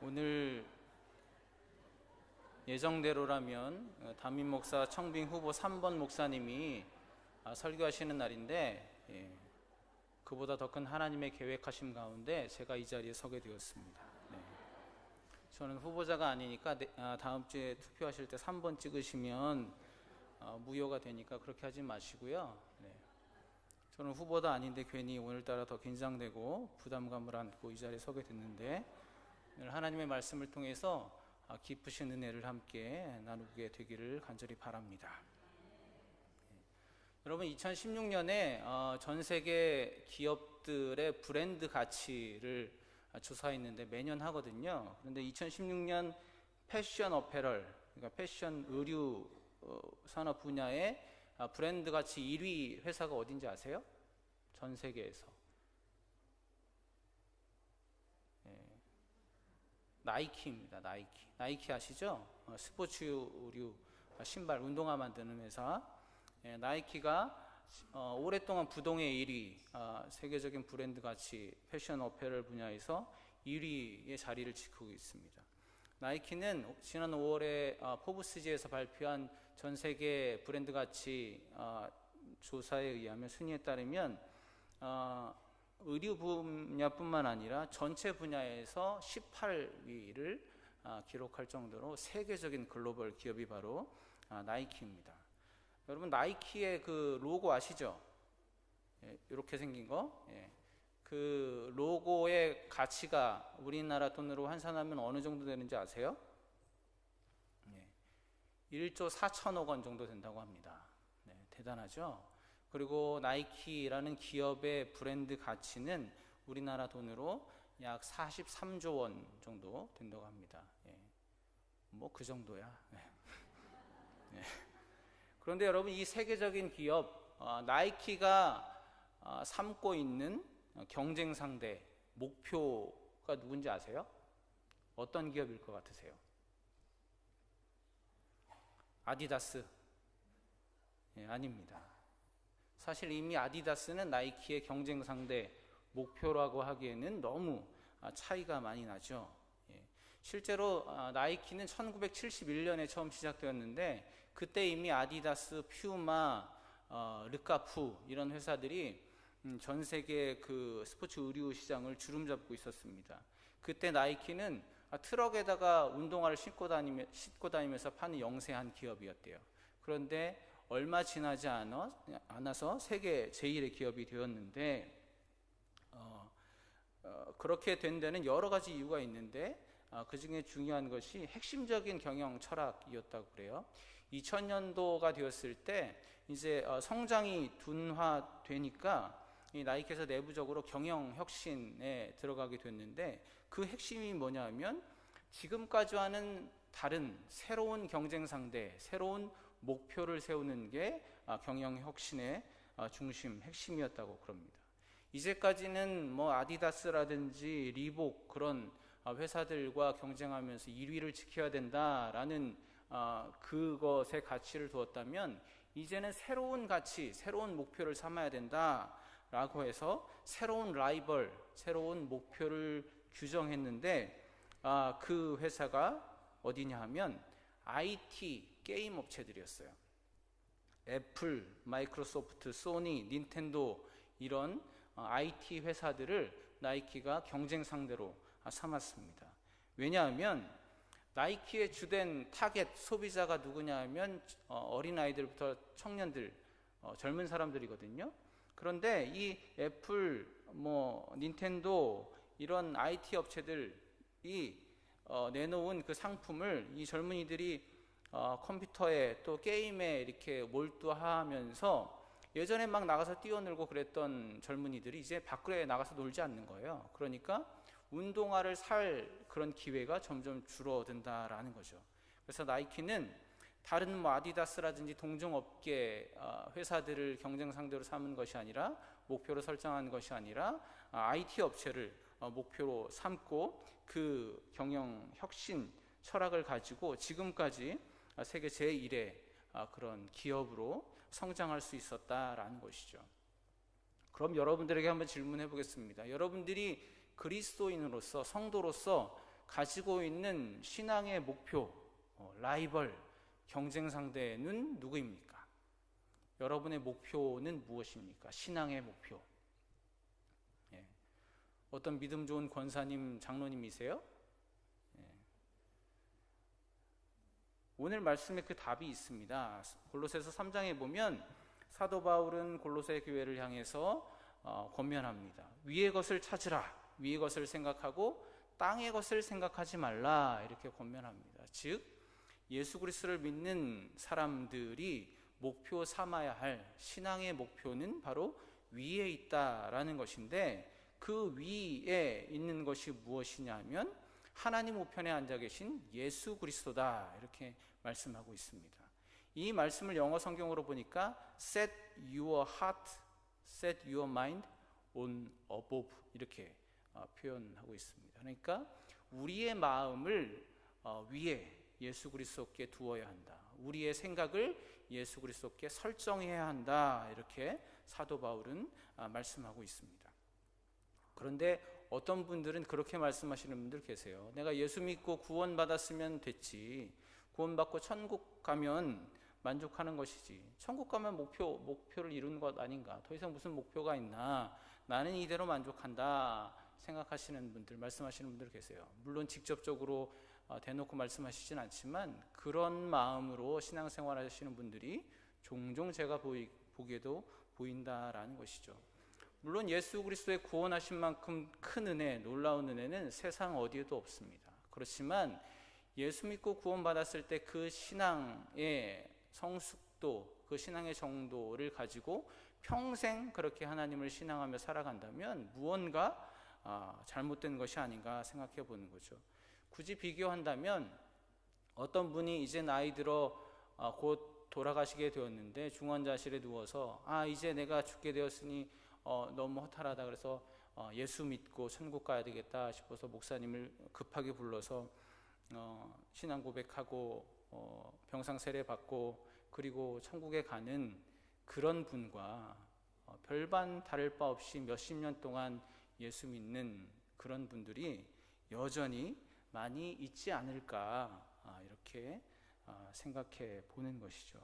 오늘 예정대로라면 담임 목사 청빙 후보 3번 목사님이 설교하시는 날인데, 그보다 더 큰 하나님의 계획하심 가운데 제가 이 자리에 서게 되었습니다. 저는 후보자가 아니니까 다음 주에 투표하실 때 3번 찍으시면 무효가 되니까 그렇게 하지 마시고요. 저는 후보도 아닌데 괜히 오늘따라 더 긴장되고 부담감을 안고 이 자리에 서게 됐는데, 오늘 하나님의 말씀을 통해서 기쁘신 은혜를 함께 나누게 되기를 간절히 바랍니다. 여러분, 2016년에 전 세계 기업들의 브랜드 가치를 조사했는데 매년 하거든요. 그런데 2016년 패션 어페럴, 그러니까 패션 의류 산업 분야의 브랜드 가치 1위 회사가 어딘지 아세요? 전 세계에서. 나이키입니다. 나이키 아시죠? 스포츠 의류 신발 운동화 만드는 회사. 나이키가 오랫동안 부동의 1위, 세계적인 브랜드 가치 패션 어페럴 분야에서 1위의 자리를 지키고 있습니다. 나이키는 지난 5월에 포브스지에서 발표한 전 세계 브랜드 가치 조사에 의하면, 순위에 따르면 의류 분야뿐만 아니라 전체 분야에서 18위를 기록할 정도로 세계적인 글로벌 기업이 바로 나이키입니다. 여러분, 나이키의 그 로고 아시죠? 이렇게 생긴 거. 그 로고의 가치가 우리나라 돈으로 환산하면 어느 정도 되는지 아세요? 1조 4천억 원 정도 된다고 합니다. 대단하죠? 그리고 나이키라는 기업의 브랜드 가치는 우리나라 돈으로 약 43조 원 정도 된다고 합니다. 뭐 그 정도야. 그런데 여러분, 이 세계적인 기업 나이키가 삼고 있는 경쟁 상대 목표가 누군지 아세요? 어떤 기업일 것 같으세요? 아디다스? 아닙니다. 사실 이미 아디다스는 나이키의 경쟁 상대 목표라고 하기에는 너무 차이가 많이 나죠. 실제로 나이키는 1971년에 처음 시작되었는데, 그때 이미 아디다스, 퓨마, 르카푸 이런 회사들이 전 세계 그 스포츠 의류 시장을 주름잡고 있었습니다. 그때 나이키는 트럭에다가 운동화를 싣고 다니면서 파는 영세한 기업이었대요. 그런데 얼마 지나지 않아서 세계 제1의 기업이 되었는데, 그렇게 된 데는 여러 가지 이유가 있는데, 그 중에 중요한 것이 핵심적인 경영 철학이었다고 그래요. 2000년도가 되었을 때 이제 성장이 둔화되니까 이 나이키에서 내부적으로 경영 혁신에 들어가게 됐는데, 그 핵심이 뭐냐면 지금까지와는 다른 새로운 경쟁 상대, 새로운 목표를 세우는 게 경영 혁신의 핵심이었다고 그럽니다. 이제까지는 뭐 아디다스라든지 리복 그런 회사들과 경쟁하면서 1위를 지켜야 된다라는 그것의 가치를 두었다면, 이제는 새로운 가치, 새로운 목표를 삼아야 된다라고 해서 새로운 라이벌, 새로운 목표를 규정했는데, 그 회사가 어디냐 하면 IT 게임 업체들이었어요. 애플, 마이크로소프트, 소니, 닌텐도 이런 IT 회사들을 나이키가 경쟁 상대로 삼았습니다. 왜냐하면 나이키의 주된 타겟 소비자가 누구냐 하면 어린아이들부터 청년들, 젊은 사람들이거든요. 그런데 이 애플, 닌텐도 이런 IT 업체들이 내놓은 그 상품을 이 젊은이들이 컴퓨터에 또 게임에 이렇게 몰두하면서, 예전에 막 나가서 뛰어놀고 그랬던 젊은이들이 이제 밖에 나가서 놀지 않는 거예요. 그러니까 운동화를 살 그런 기회가 점점 줄어든다라는 거죠. 그래서 나이키는 다른 아디다스라든지 동종업계 회사들을 경쟁 상대로 삼은 것이 아니라, 목표로 설정한 것이 아니라 IT 업체를 목표로 삼고 그 경영 혁신 철학을 가지고 지금까지 세계 제1의 그런 기업으로 성장할 수 있었다라는 것이죠. 그럼 여러분들에게 한번 질문해 보겠습니다. 여러분들이 그리스도인으로서, 성도로서 가지고 있는 신앙의 목표, 라이벌, 경쟁 상대는 누구입니까? 여러분의 목표는 무엇입니까? 신앙의 목표. 예. 어떤 믿음 좋은 권사님, 장로님이세요? 예. 오늘 말씀에 그 답이 있습니다. 골로새서 3장에 보면 사도 바울은 골로새 교회를 향해서 권면합니다. 위의 것을 찾으라. 위의 것을 생각하고 땅의 것을 생각하지 말라. 이렇게 권면합니다. 즉 예수 그리스도를 믿는 사람들이 목표 삼아야 할 신앙의 목표는 바로 위에 있다라는 것인데, 그 위에 있는 것이 무엇이냐면 하나님 우편에 앉아 계신 예수 그리스도다, 이렇게 말씀하고 있습니다. 이 말씀을 영어 성경으로 보니까 set your heart, set your mind on above, 이렇게 표현하고 있습니다. 그러니까 우리의 마음을 위에 예수 그리스도께 두어야 한다. 우리의 생각을 예수 그리스도께 설정해야 한다. 이렇게 사도 바울은 말씀하고 있습니다. 그런데 어떤 분들은 그렇게 말씀하시는 분들 계세요. 내가 예수 믿고 구원받았으면 됐지. 구원받고 천국 가면 만족하는 것이지. 천국 가면 목표를 이루는 것 아닌가. 더 이상 무슨 목표가 있나. 나는 이대로 만족한다 생각하시는 분들, 말씀하시는 분들 계세요. 물론 직접적으로 대놓고 말씀하시진 않지만 그런 마음으로 신앙생활 하시는 분들이 종종 제가 보기에도 보인다라는 것이죠. 물론 예수 그리스도의 구원하신 만큼 큰 은혜, 놀라운 은혜는 세상 어디에도 없습니다. 그렇지만 예수 믿고 구원받았을 때 그 신앙의 성숙도, 그 신앙의 정도를 가지고 평생 그렇게 하나님을 신앙하며 살아간다면 무언가 잘못된 것이 아닌가 생각해 보는 거죠. 굳이 비교한다면 어떤 분이 이제 나이 들어 곧 돌아가시게 되었는데 중환자실에 누워서 이제 내가 죽게 되었으니 너무 허탈하다, 그래서 예수 믿고 천국 가야 되겠다 싶어서 목사님을 급하게 불러서 신앙 고백하고 병상 세례 받고 그리고 천국에 가는 그런 분과 별반 다를 바 없이 몇십 년 동안 예수 믿는 그런 분들이 여전히 많이 있지 않을까, 이렇게 생각해 보는 것이죠.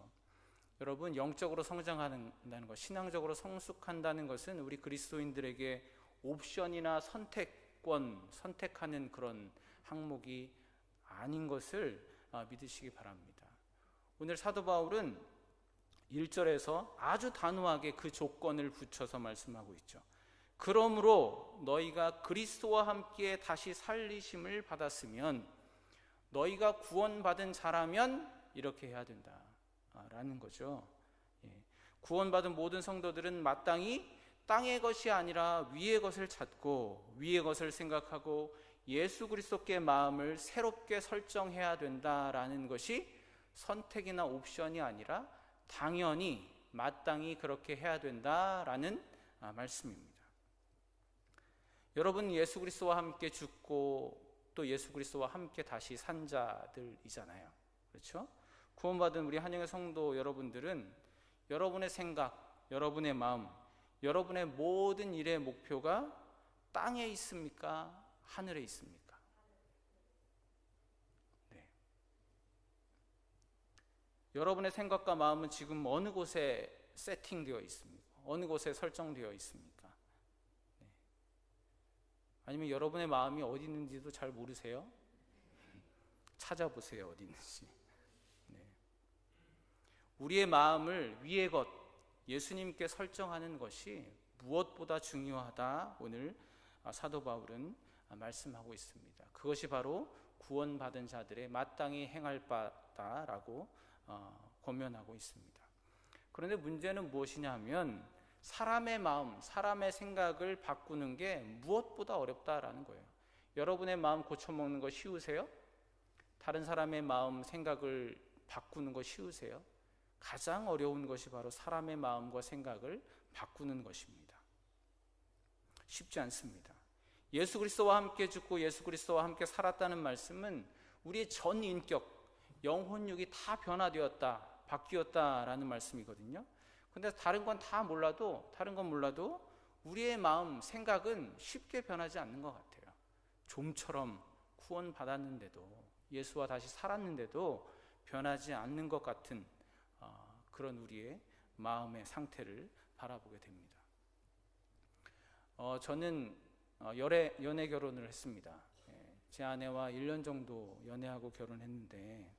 여러분, 영적으로 성장한다는 것, 신앙적으로 성숙한다는 것은 우리 그리스도인들에게 옵션이나 선택하는 그런 항목이 아닌 것을 믿으시기 바랍니다. 오늘 사도 바울은 1절에서 아주 단호하게 그 조건을 붙여서 말씀하고 있죠. 그러므로 너희가 그리스도와 함께 다시 살리심을 받았으면, 너희가 구원받은 자라면 이렇게 해야 된다라는 거죠. 구원받은 모든 성도들은 마땅히 땅의 것이 아니라 위의 것을 찾고 위의 것을 생각하고 예수 그리스도께 마음을 새롭게 설정해야 된다라는 것이 선택이나 옵션이 아니라 당연히 마땅히 그렇게 해야 된다라는 말씀입니다. 여러분, 예수 그리스도와 함께 죽고 또 예수 그리스도와 함께 다시 산 자들이잖아요. 그렇죠? 구원받은 우리 한영의 성도 여러분들은 여러분의 생각, 여러분의 마음, 여러분의 모든 일의 목표가 땅에 있습니까? 하늘에 있습니까? 네. 여러분의 생각과 마음은 지금 어느 곳에 세팅되어 있습니까? 어느 곳에 설정되어 있습니까? 네. 아니면 여러분의 마음이 어디 있는지도 잘 모르세요? 찾아보세요, 어디 있는지. 네. 우리의 마음을 위의 것, 예수님께 설정하는 것이 무엇보다 중요하다, 오늘 사도 바울은 말씀하고 있습니다. 그것이 바로 구원받은 자들의 마땅히 행할 바다라고 권면하고 있습니다. 그런데 문제는 무엇이냐 하면 사람의 마음, 사람의 생각을 바꾸는 게 무엇보다 어렵다라는 거예요. 여러분의 마음 고쳐먹는 거 쉬우세요? 다른 사람의 마음, 생각을 바꾸는 거 쉬우세요? 가장 어려운 것이 바로 사람의 마음과 생각을 바꾸는 것입니다. 쉽지 않습니다. 예수 그리스도와 함께 죽고 예수 그리스도와 함께 살았다는 말씀은 우리의 전 인격, 영혼육이 다 변화되었다, 바뀌었다라는 말씀이거든요. 근데 다른 건 몰라도 우리의 마음, 생각은 쉽게 변하지 않는 것 같아요. 좀처럼 구원 받았는데도, 예수와 다시 살았는데도 변하지 않는 것 같은 그런 우리의 마음의 상태를 바라보게 됩니다. 저는 연애 결혼을 했습니다. 제 아내와 1년 정도 연애하고 결혼했는데,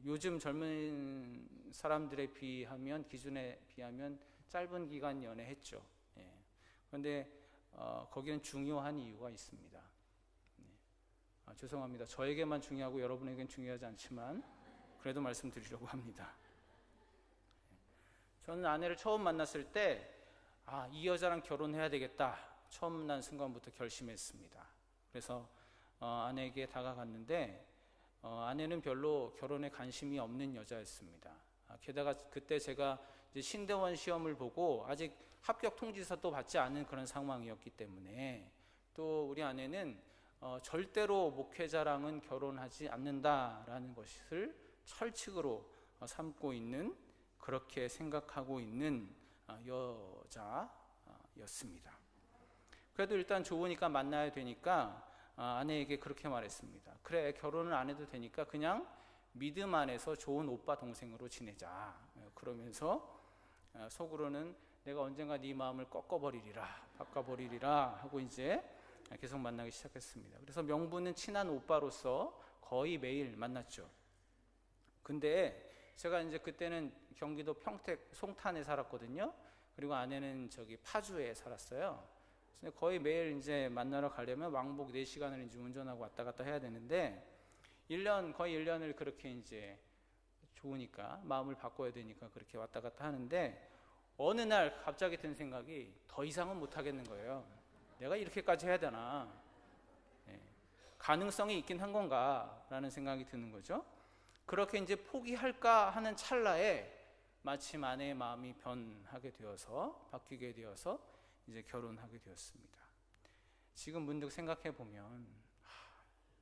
요즘 젊은 사람들에 비하면, 기준에 비하면 짧은 기간 연애했죠. 그런데 거기는 중요한 이유가 있습니다. 죄송합니다. 저에게만 중요하고 여러분에겐 중요하지 않지만 그래도 말씀드리려고 합니다. 저는 아내를 처음 만났을 때 이 여자랑 결혼해야 되겠다, 처음 만난 순간부터 결심했습니다. 그래서 아내에게 다가갔는데 아내는 별로 결혼에 관심이 없는 여자였습니다. 게다가 그때 제가 이제 신대원 시험을 보고 아직 합격 통지서도 받지 않은 그런 상황이었기 때문에, 또 우리 아내는 절대로 목회자랑은 결혼하지 않는다라는 것을 철칙으로 삼고 있는, 그렇게 생각하고 있는 여자였습니다. 그래도 일단 좋으니까 만나야 되니까 아내에게 그렇게 말했습니다. 그래, 결혼을 안 해도 되니까 그냥 믿음 안에서 좋은 오빠 동생으로 지내자. 그러면서 속으로는 내가 언젠가 네 마음을 꺾어버리리라, 바꿔버리리라 하고 이제 계속 만나기 시작했습니다. 그래서 명분은 친한 오빠로서 거의 매일 만났죠. 근데 제가 이제 그때는 경기도 평택 송탄에 살았거든요. 그리고 아내는 저기 파주에 살았어요. 그래서 거의 매일 이제 만나러 가려면 왕복 4시간을 이제 운전하고 왔다 갔다 해야 되는데, 거의 1년을 그렇게 이제 좋으니까, 마음을 바꿔야 되니까 그렇게 왔다 갔다 하는데, 어느 날 갑자기 든 생각이, 더 이상은 못 하겠는 거예요. 내가 이렇게까지 해야 되나? 가능성이 있긴 한 건가? 라는 생각이 드는 거죠. 그렇게 이제 포기할까 하는 찰나에 마침 아내의 마음이 바뀌게 되어서 이제 결혼하게 되었습니다. 지금 문득 생각해 보면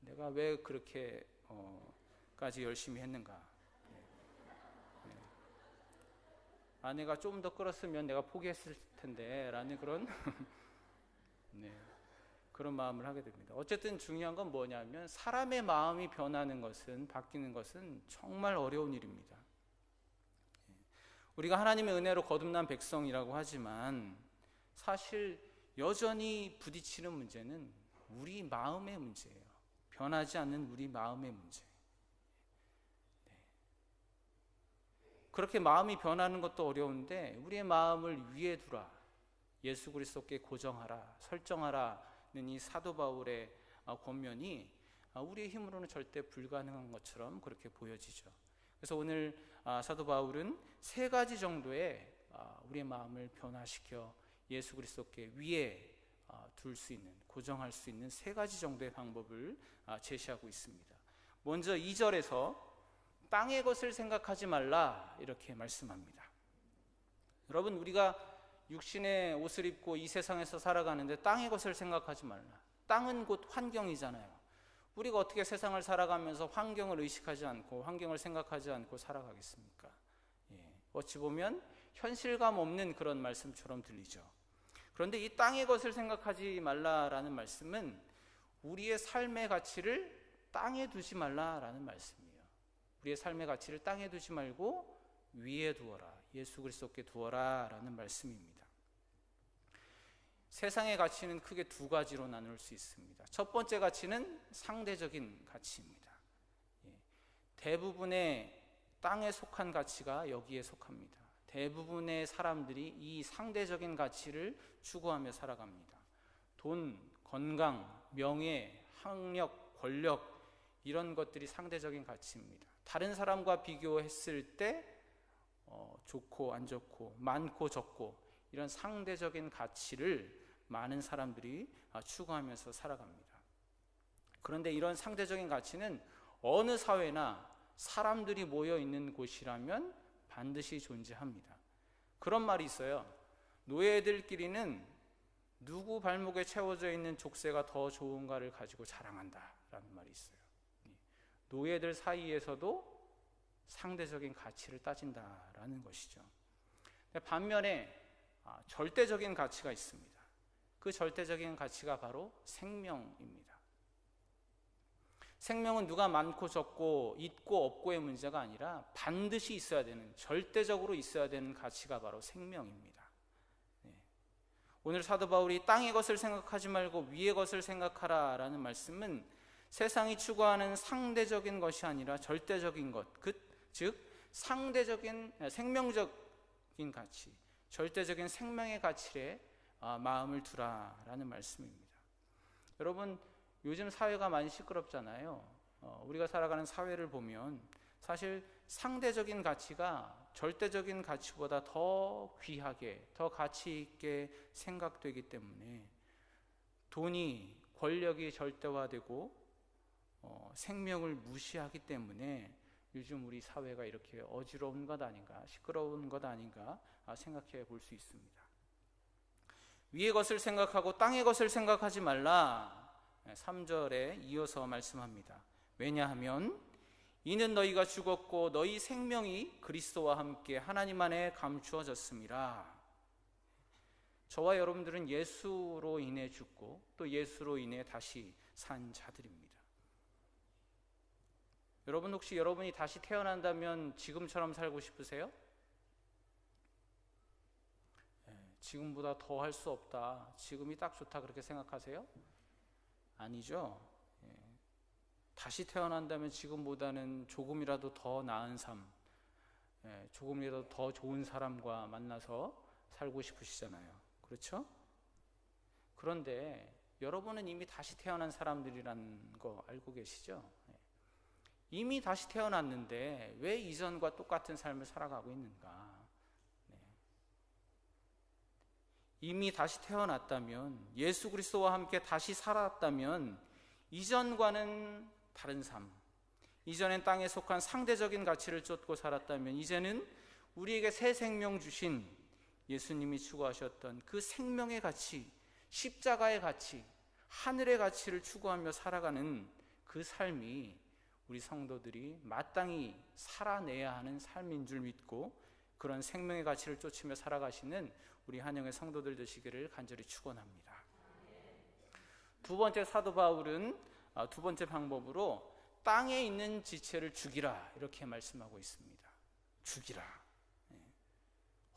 내가 왜 그렇게까지 열심히 했는가? 아내가 좀 더 끌었으면 내가 포기했을 텐데 라는 그런 그런 마음을 하게 됩니다. 어쨌든 중요한 건 뭐냐면, 사람의 마음이 바뀌는 것은 정말 어려운 일입니다. 우리가 하나님의 은혜로 거듭난 백성이라고 하지만 사실 여전히 부딪히는 문제는 우리 마음의 문제예요. 변하지 않는 우리 마음의 문제. 그렇게 마음이 변하는 것도 어려운데, 우리의 마음을 위에 두라, 예수 그리스도께 고정하라, 설정하라는 이 사도 바울의 권면이 우리의 힘으로는 절대 불가능한 것처럼 그렇게 보여지죠. 그래서 오늘 사도 바울은 3가지 정도의 우리의 마음을 변화시켜 예수 그리스도께 위에 둘 수 있는, 고정할 수 있는 3가지 정도의 방법을 제시하고 있습니다. 먼저 2절에서 땅의 것을 생각하지 말라, 이렇게 말씀합니다. 여러분, 우리가 육신의 옷을 입고 이 세상에서 살아가는데 땅의 것을 생각하지 말라. 땅은 곧 환경이잖아요. 우리가 어떻게 세상을 살아가면서 환경을 의식하지 않고 환경을 생각하지 않고 살아가겠습니까? 어찌 보면 현실감 없는 그런 말씀처럼 들리죠. 그런데 이 땅의 것을 생각하지 말라라는 말씀은 우리의 삶의 가치를 땅에 두지 말라라는 말씀이에요. 우리의 삶의 가치를 땅에 두지 말고 위에 두어라, 예수 그리스도께 두어라 라는 말씀입니다. 세상의 가치는 크게 2가지로 나눌 수 있습니다. 첫 번째 가치는 상대적인 가치입니다. 대부분의 땅에 속한 가치가 여기에 속합니다. 대부분의 사람들이 이 상대적인 가치를 추구하며 살아갑니다. 돈, 건강, 명예, 학력, 권력, 이런 것들이 상대적인 가치입니다. 다른 사람과 비교했을 때 좋고 안 좋고, 많고 적고, 이런 상대적인 가치를 많은 사람들이 추구하면서 살아갑니다. 그런데 이런 상대적인 가치는 어느 사회나 사람들이 모여 있는 곳이라면 반드시 존재합니다. 그런 말이 있어요. 노예들끼리는 누구 발목에 채워져 있는 족쇄가 더 좋은가를 가지고 자랑한다 라는 말이 있어요. 노예들 사이에서도 상대적인 가치를 따진다라는 것이죠. 반면에 절대적인 가치가 있습니다. 그 절대적인 가치가 바로 생명입니다. 생명은 누가 많고 적고 있고 없고의 문제가 아니라 반드시 있어야 되는, 절대적으로 있어야 되는 가치가 바로 생명입니다. 오늘 사도 바울이 땅의 것을 생각하지 말고 위의 것을 생각하라 라는 말씀은 세상이 추구하는 상대적인 것이 아니라 절대적인 것, 즉 상대적인 생명적인 가치, 절대적인 생명의 가치에 마음을 두라라는 말씀입니다. 여러분, 요즘 사회가 많이 시끄럽잖아요. 우리가 살아가는 사회를 보면 사실 상대적인 가치가 절대적인 가치보다 더 귀하게, 더 가치 있게 생각되기 때문에 돈이, 권력이 절대화되고 생명을 무시하기 때문에 요즘 우리 사회가 이렇게 어지러운 것 아닌가, 시끄러운 것 아닌가 생각해 볼 수 있습니다. 위의 것을 생각하고 땅의 것을 생각하지 말라. 3절에 이어서 말씀합니다. 왜냐하면 이는 너희가 죽었고 너희 생명이 그리스도와 함께 하나님 안에 감추어졌습니다. 저와 여러분들은 예수로 인해 죽고 또 예수로 인해 다시 산 자들입니다. 여러분, 혹시 여러분이 다시 태어난다면 지금처럼 살고 싶으세요? 지금보다 더 할 수 없다, 지금이 딱 좋다, 그렇게 생각하세요? 아니죠. 다시 태어난다면 지금보다는 조금이라도 더 나은 삶, 조금이라도 더 좋은 사람과 만나서 살고 싶으시잖아요. 그렇죠? 그런데 여러분은 이미 다시 태어난 사람들이라는 거 알고 계시죠? 이미 다시 태어났는데 왜 이전과 똑같은 삶을 살아가고 있는가? 이미 다시 태어났다면, 예수 그리스도와 함께 다시 살았다면 이전과는 다른 삶, 이전엔 땅에 속한 상대적인 가치를 쫓고 살았다면 이제는 우리에게 새 생명 주신 예수님이 추구하셨던 그 생명의 가치, 십자가의 가치, 하늘의 가치를 추구하며 살아가는 그 삶이 우리 성도들이 마땅히 살아내야 하는 삶인 줄 믿고 그런 생명의 가치를 쫓으며 살아가시는 우리 한영의 성도들 되시기를 간절히 축원합니다. 두 번째, 사도 바울은 두 번째 방법으로 땅에 있는 지체를 죽이라 이렇게 말씀하고 있습니다. 죽이라.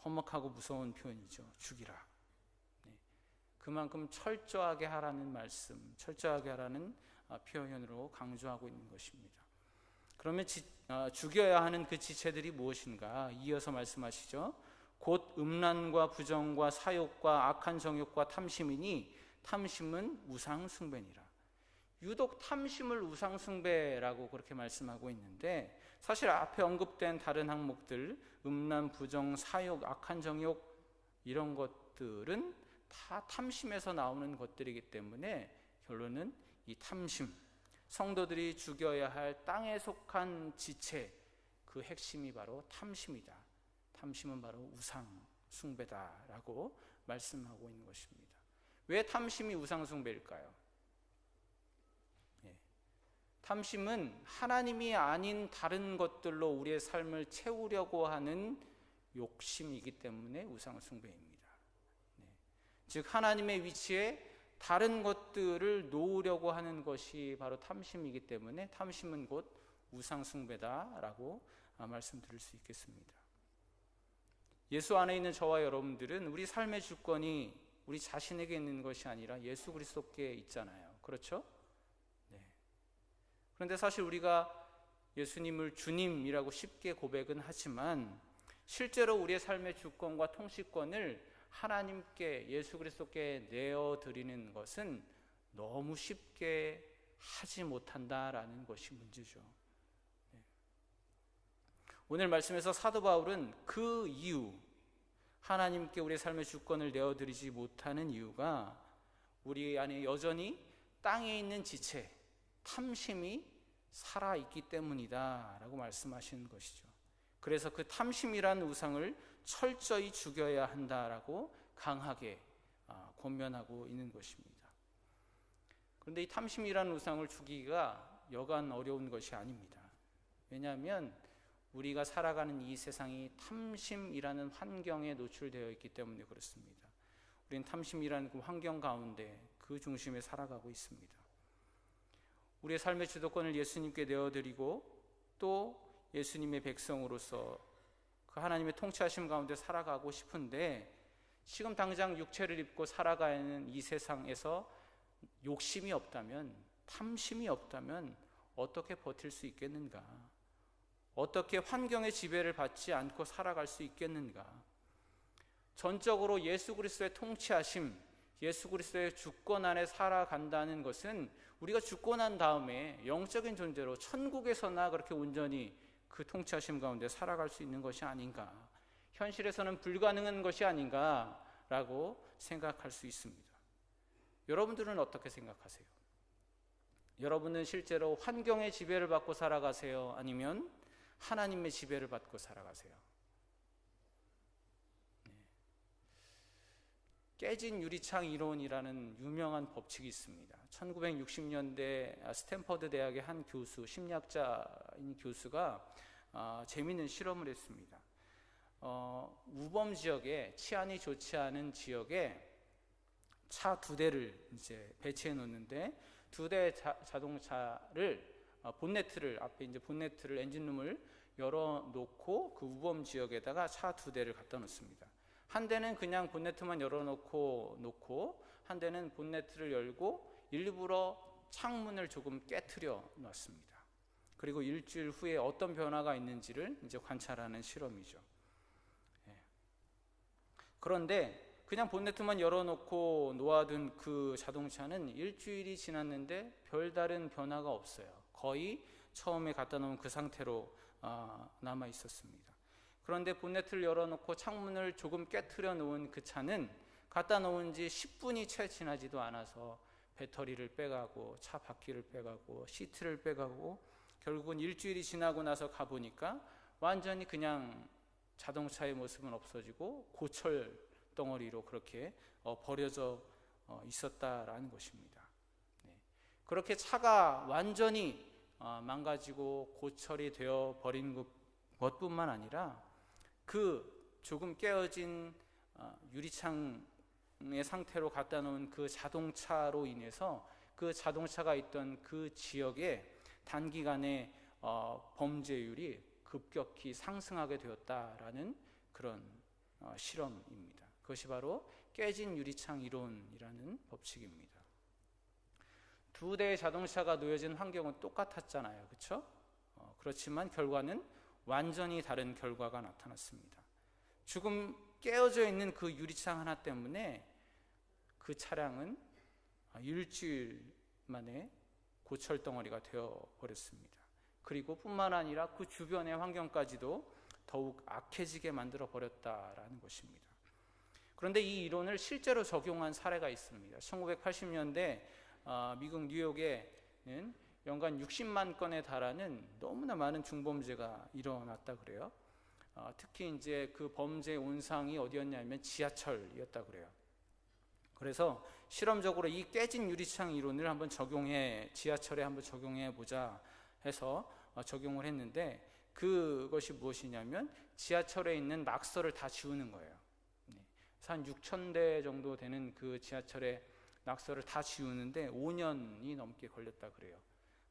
험악하고 무서운 표현이죠. 죽이라. 그만큼 철저하게 하라는 말씀, 철저하게 하라는 표현으로 강조하고 있는 것입니다. 그러면 죽여야 하는 그 지체들이 무엇인가? 이어서 말씀하시죠. 곧 음란과 부정과 사욕과 악한 정욕과 탐심이니 탐심은 우상 숭배니라. 유독 탐심을 우상 숭배라고 그렇게 말씀하고 있는데, 사실 앞에 언급된 다른 항목들, 음란, 부정, 사욕, 악한 정욕, 이런 것들은 다 탐심에서 나오는 것들이기 때문에 결론은 이 탐심, 성도들이 죽여야 할 땅에 속한 지체, 그 핵심이 바로 탐심이다. 탐심은 바로 우상 숭배다라고 말씀하고 있는 것입니다. 왜 탐심이 우상 숭배일까요? 탐심은 하나님이 아닌 다른 것들로 우리의 삶을 채우려고 하는 욕심이기 때문에 우상 숭배입니다. 즉 하나님의 위치에 다른 것들을 놓으려고 하는 것이 바로 탐심이기 때문에 탐심은 곧 우상 숭배다라고 말씀드릴 수 있겠습니다. 예수 안에 있는 저와 여러분들은 우리 삶의 주권이 우리 자신에게 있는 것이 아니라 예수 그리스도께 있잖아요. 그렇죠? 그런데 사실 우리가 예수님을 주님이라고 쉽게 고백은 하지만 실제로 우리의 삶의 주권과 통치권을 하나님께, 예수 그리스도께 내어드리는 것은 너무 쉽게 하지 못한다라는 것이 문제죠. 오늘 말씀에서 사도 바울은 그 이유, 하나님께 우리의 삶의 주권을 내어드리지 못하는 이유가 우리 안에 여전히 땅에 있는 지체, 탐심이 살아있기 때문이다 라고 말씀하시는 것이죠. 그래서 그 탐심이란 우상을 철저히 죽여야 한다라고 강하게 권면하고 있는 것입니다. 그런데 이 탐심이란 우상을 죽이기가 여간 어려운 것이 아닙니다. 왜냐하면 우리가 살아가는 이 세상이 탐심이라는 환경에 노출되어 있기 때문에 그렇습니다. 우리는 탐심이라는 그 환경 가운데 그 중심에 살아가고 있습니다. 우리의 삶의 주도권을 예수님께 내어드리고 또 예수님의 백성으로서 그 하나님의 통치하심 가운데 살아가고 싶은데, 지금 당장 육체를 입고 살아가는 이 세상에서 욕심이 없다면, 탐심이 없다면 어떻게 버틸 수 있겠는가? 어떻게 환경의 지배를 받지 않고 살아갈 수 있겠는가? 전적으로 예수 그리스도의 통치하심, 예수 그리스도의 주권 안에 살아간다는 것은 우리가 죽고 난 다음에 영적인 존재로 천국에서나 그렇게 온전히 그 통치하심 가운데 살아갈 수 있는 것이 아닌가, 현실에서는 불가능한 것이 아닌가라고 생각할 수 있습니다. 여러분들은 어떻게 생각하세요? 여러분은 실제로 환경의 지배를 받고 살아가세요? 아니면 하나님의 지배를 받고 살아가세요? 깨진 유리창 이론이라는 유명한 법칙이 있습니다. 1960년대 스탠퍼드 대학의 한 교수, 심리학자인 교수가 재미있는 실험을 했습니다. 우범 지역에, 치안이 좋지 않은 지역에 차 2대를 이제 배치해 놓는데, 2대 자동차를 본네트를, 앞에 이제 본네트를, 엔진룸을 열어놓고 그 우범 지역에다가 차 2대를 갖다 놓습니다. 한 대는 그냥 본네트만 열어놓고 한 대는 본네트를 열고 일부러 창문을 조금 깨트려 놨습니다. 그리고 일주일 후에 어떤 변화가 있는지를 이제 관찰하는 실험이죠. 그런데 그냥 본네트만 열어놓고 놓아둔 그 자동차는 일주일이 지났는데 별다른 변화가 없어요. 거의 처음에 갖다 놓은 그 상태로 남아 있었습니다. 그런데 본네트를 열어놓고 창문을 조금 깨트려 놓은 그 차는 갖다 놓은 지 10분이 채 지나지도 않아서 배터리를 빼가고 차 바퀴를 빼가고 시트를 빼가고 결국은 일주일이 지나고 나서 가보니까 완전히 그냥 자동차의 모습은 없어지고 고철 덩어리로 그렇게 버려져 있었다라는 것입니다. 그렇게 차가 완전히 망가지고 고철이 되어 버린 것뿐만 아니라 그 조금 깨어진 유리창의 상태로 갖다 놓은 그 자동차로 인해서 그 자동차가 있던 그 지역에 단기간에 범죄율이 급격히 상승하게 되었다라는 그런 실험입니다. 그것이 바로 깨진 유리창 이론이라는 법칙입니다. 2대의 자동차가 놓여진 환경은 똑같았잖아요, 그렇죠? 그렇지만 결과는 완전히 다른 결과가 나타났습니다. 조금 깨어져 있는 그 유리창 하나 때문에 그 차량은 일주일 만에 고철덩어리가 되어버렸습니다. 그리고 뿐만 아니라 그 주변의 환경까지도 더욱 악해지게 만들어 버렸다라는 것입니다. 그런데 이 이론을 실제로 적용한 사례가 있습니다. 1980년대 미국 뉴욕에는 연간 60만 건에 달하는 너무나 많은 중범죄가 일어났다 그래요. 특히 이제 그 범죄 온상이 어디였냐면 지하철이었다 그래요. 그래서 실험적으로 이 깨진 유리창 이론을 한번 지하철에 한번 적용해 보자 해서 적용을 했는데, 그것이 무엇이냐면 지하철에 있는 낙서를 다 지우는 거예요. 한 6,000대 정도 되는 그 지하철의 낙서를 다 지우는데 5년이 넘게 걸렸다 그래요.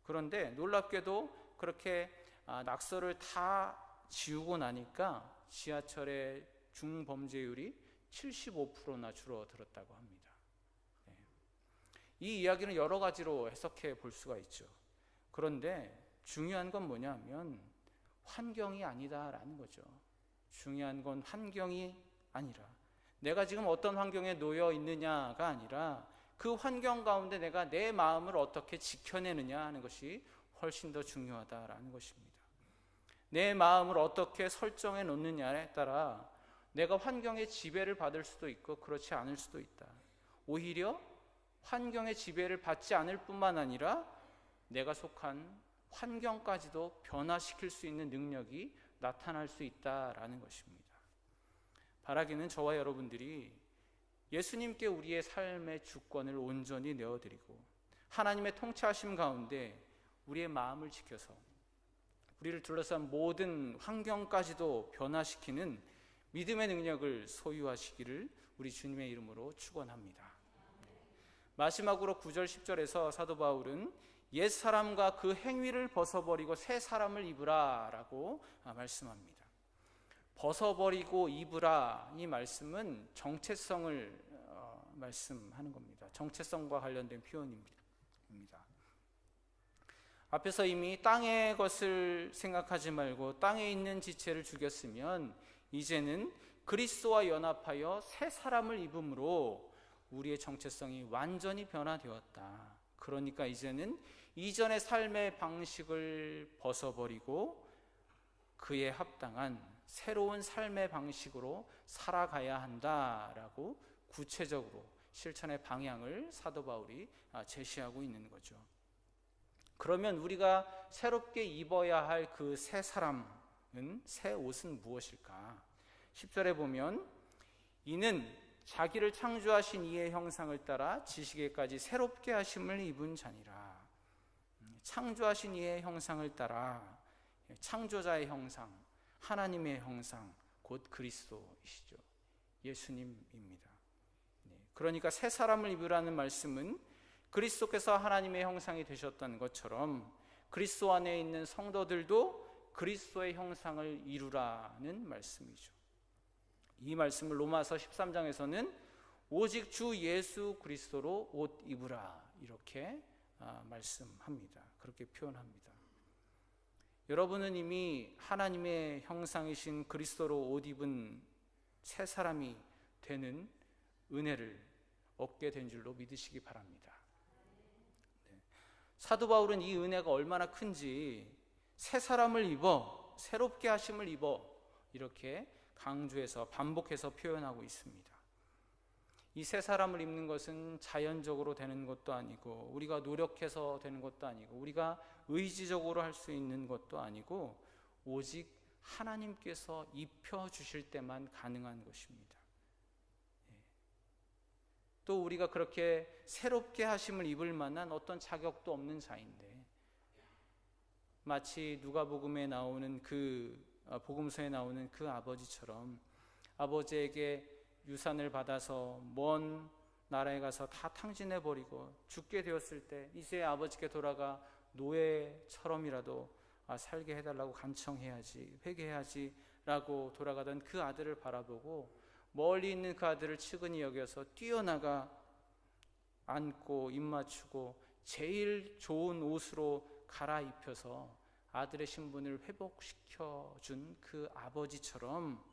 그런데 놀랍게도 그렇게 낙서를 다 지우고 나니까 지하철의 중범죄율이 75%나 줄어들었다고 합니다. 이 이야기는 여러 가지로 해석해 볼 수가 있죠. 그런데 중요한 건 뭐냐면 환경이 아니다라는 거죠. 중요한 건 환경이 아니라 내가 지금 어떤 환경에 놓여 있느냐가 아니라 그 환경 가운데 내가 내 마음을 어떻게 지켜내느냐 하는 것이 훨씬 더 중요하다라는 것입니다. 내 마음을 어떻게 설정해 놓느냐에 따라 내가 환경의 지배를 받을 수도 있고 그렇지 않을 수도 있다. 오히려 환경의 지배를 받지 않을 뿐만 아니라 내가 속한 환경까지도 변화시킬 수 있는 능력이 나타날 수 있다라는 것입니다. 바라기는 저와 여러분들이 예수님께 우리의 삶의 주권을 온전히 내어드리고 하나님의 통치하심 가운데 우리의 마음을 지켜서 우리를 둘러싼 모든 환경까지도 변화시키는 믿음의 능력을 소유하시기를 우리 주님의 이름으로 축원합니다. 마지막으로 9절 10절에서 사도 바울은 옛 사람과 그 행위를 벗어버리고 새 사람을 입으라 라고 말씀합니다. 벗어버리고 입으라, 이 말씀은 정체성을 말씀하는 겁니다. 정체성과 관련된 표현입니다. 앞에서 이미 땅의 것을 생각하지 말고 땅에 있는 지체를 죽였으면 이제는 그리스도와 연합하여 새 사람을 입음으로 우리의 정체성이 완전히 변화되었다. 그러니까 이제는 이전의 삶의 방식을 벗어버리고 그에 합당한 새로운 삶의 방식으로 살아가야 한다라고 구체적으로 실천의 방향을 사도 바울이 제시하고 있는 거죠. 그러면 우리가 새롭게 입어야 할 그 새 사람은, 새 옷은 무엇일까? 10절에 보면 이는 자기를 창조하신 이의 형상을 따라 지식에까지 새롭게 하심을 입은 자니라. 창조하신 이의 형상을 따라, 창조자의 형상, 하나님의 형상, 곧 그리스도이시죠. 예수님입니다. 그러니까 새 사람을 입으라는 말씀은 그리스도께서 하나님의 형상이 되셨던 것처럼 그리스도 안에 있는 성도들도 그리스도의 형상을 이루라는 말씀이죠. 이 말씀을 로마서 13장에서는 오직 주 예수 그리스도로 옷 입으라 이렇게 말씀합니다. 그렇게 표현합니다. 여러분은 이미 하나님의 형상이신 그리스도로 옷 입은 새 사람이 되는 은혜를 얻게 된 줄로 믿으시기 바랍니다. 사도 바울은 이 은혜가 얼마나 큰지 새 사람을 입어, 새롭게 하심을 입어 이렇게 강조해서 반복해서 표현하고 있습니다. 이 새 사람을 입는 것은 자연적으로 되는 것도 아니고 우리가 노력해서 되는 것도 아니고 우리가 의지적으로 할 수 있는 것도 아니고 오직 하나님께서 입혀주실 때만 가능한 것입니다. 또 우리가 그렇게 새롭게 하심을 입을 만한 어떤 자격도 없는 자인데 마치 누가복음에 나오는 복음서에 나오는 그 아버지처럼 아버지에게 유산을 받아서 먼 나라에 가서 다 탕진해버리고 죽게 되었을 때 이제 아버지께 돌아가 노예처럼이라도 살게 해달라고 간청해야지, 회개해야지 라고 돌아가던 그 아들을 바라보고 멀리 있는 그 아들을 측은히 여겨서 뛰어나가 안고 입 맞추고 제일 좋은 옷으로 갈아입혀서 아들의 신분을 회복시켜준 그 아버지처럼,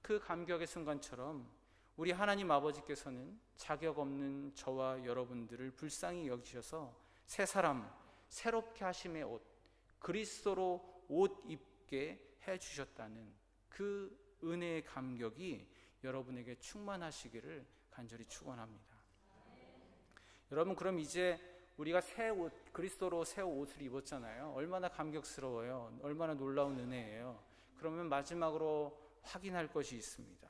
그 감격의 순간처럼 우리 하나님 아버지께서는 자격 없는 저와 여러분들을 불쌍히 여기셔서 새 사람, 새롭게 하심의 옷, 그리스도로 옷 입게 해주셨다는 그 은혜의 감격이 여러분에게 충만하시기를 간절히 축원합니다. 여러분, 그럼 이제 우리가 새 옷, 그리스도로 새 옷을 입었잖아요. 얼마나 감격스러워요. 얼마나 놀라운 은혜예요. 그러면 마지막으로 확인할 것이 있습니다.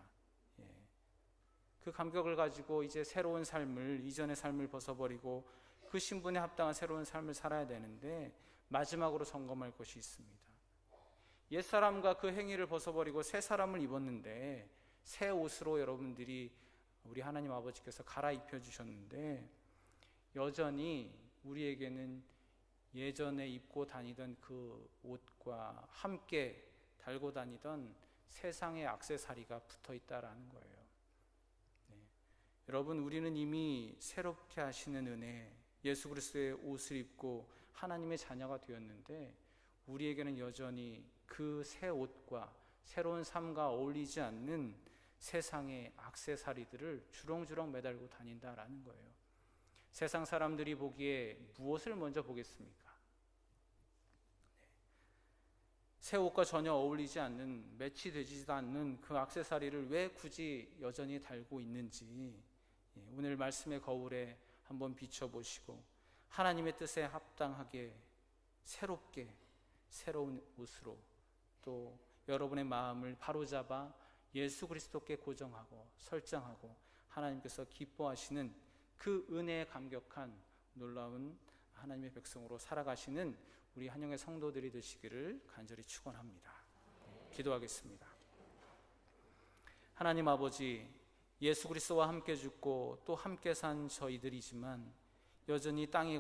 그 감격을 가지고 이제 새로운 삶을, 이전의 삶을 벗어버리고 그 신분에 합당한 새로운 삶을 살아야 되는데 마지막으로 점검할 것이 있습니다. 옛사람과 그 행위를 벗어버리고 새 사람을 입었는데 새 옷으로 여러분들이 우리 하나님 아버지께서 갈아입혀 주셨는데 여전히 우리에게는 예전에 입고 다니던 그 옷과 함께 달고 다니던 세상의 액세서리가 붙어 있다라는 거예요. 여러분, 우리는 이미 새롭게 하시는 은혜, 예수 그리스도의 옷을 입고 하나님의 자녀가 되었는데 우리에게는 여전히 그 새 옷과 새로운 삶과 어울리지 않는 세상의 액세서리들을 주렁주렁 매달고 다닌다라는 거예요. 세상 사람들이 보기에 무엇을 먼저 보겠습니까? 새 옷과 전혀 어울리지 않는, 매치되지도 않는 그 액세서리를 왜 굳이 여전히 달고 있는지 오늘 말씀의 거울에 한번 비춰보시고 하나님의 뜻에 합당하게 새롭게 새로운 옷으로 또 여러분의 마음을 바로잡아 예수 그리스도께 고정하고 설정하고 하나님께서 기뻐하시는 그 은혜에 감격한 놀라운 하나님의 백성으로 살아가시는 우리 한영의 성도들이 되시기를 간절히 축원합니다. 기도하겠습니다. 하나님 아버지, 예수 그리스도와 함께 죽고 또 함께 산 저희들이지만 여전히 땅에